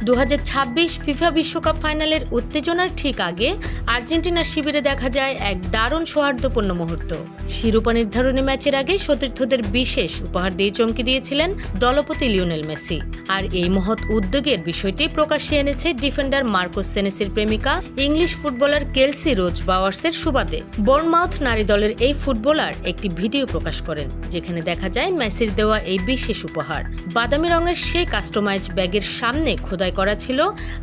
2026 FIFA বিশ্বকাপ ফাইনালের উত্তেজনার ঠিক আগে আর্জেন্টিনার শিবিরে দেখা যায় এক দারুণ সৌহার্দ্যপূর্ণ মুহূর্ত। শিরোপা নির্ধারণী ম্যাচের আগে সতীর্থদের বিশেষ উপহার দিয়ে চমকে দিয়েছিলেন দলপতি লিওনেল মেসি। আর এই মহৎ উদ্যোগের বিষয়টি প্রকাশ্যে এনেছে ডিফেন্ডার মার্কোস সেনেসির প্রেমিকা ইংলিশ ফুটবলার কেলসি রোজ বাওয়ার্সের সুবাদে। বোর্নমাউথ নারী দলের এই ফুটবলার একটি ভিডিও প্রকাশ করেন, যেখানে দেখা যায় মেসির দেওয়া এই বিশেষ উপহার। বাদামি রঙের সেই কাস্টমাইজ ব্যাগের সামনে খোদাই করা ছিল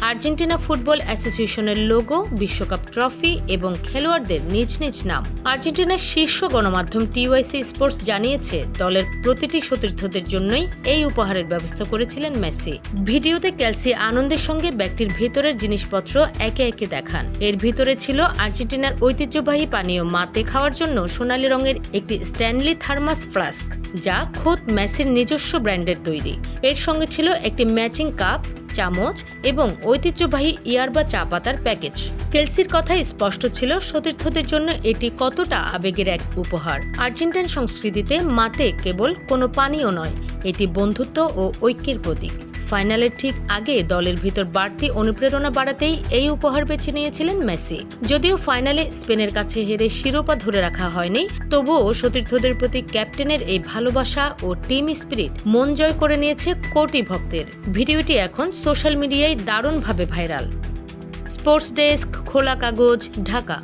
আর্জেন্টিনা ফুটবল অ্যাসোসিয়েশনের লোগো, বিশ্বকাপ ট্রফি এবং খেলোয়াড়দের নিজ নিজ নাম। আর্জেন্টিনার শীর্ষ গণমাধ্যম টিওয়াইসি স্পোর্টস জানিয়েছে, দলের প্রতিটি সতীর্থদের জন্যই এই উপহারের ব্যবস্থা করেছিলেন মেসি। ভিডিওতে কেলসি আনন্দের সঙ্গে ব্যাগটির ভেতরের জিনিসপত্র একে একে দেখান। এর ভিতরে ছিল আর্জেন্টিনার ঐতিহ্যবাহী পানীয় মাতে খাওয়ার জন্য সোনালী রঙের একটি স্ট্যানলি থার্মাস ফ্লাস্ক, যা খোদ মেসির নিজস্ব ব্র্যান্ডের তৈরি। এর সঙ্গে ছিল একটি ম্যাচিং কাপ, চামচ এবং ঐতিহ্যবাহী ইয়ারবা চা পাতার প্যাকেজ। কেলসির কথাই স্পষ্ট ছিল, সতীর্থদের জন্য এটি কতটা আবেগের এক উপহার। আর্জেন্টাইন সংস্কৃতিতে মাতে কেবল কোনো পানীয় নয়, এটি বন্ধুত্ব ও ঐক্যের প্রতীক। ফাইনালের ঠিক আগে দলের ভিতর বাড়তি অনুপ্রেরণা বাড়াতেই এই উপহার বেছে নিয়েছিলেন মেসি। যদিও ফাইনালে স্পেনের কাছে হেরে শিরোপা ধরে রাখা হয়নি, তবুও সতীর্থদের প্রতি ক্যাপ্টেনের এই ভালোবাসা ও টিম স্পিরিট মন জয় করে নিয়েছে কোটি ভক্তের। ভিডিওটি এখন সোশ্যাল মিডিয়ায় দারুণভাবে ভাইরাল। স্পোর্টস ডেস্ক, খোলা কাগজ, ঢাকা।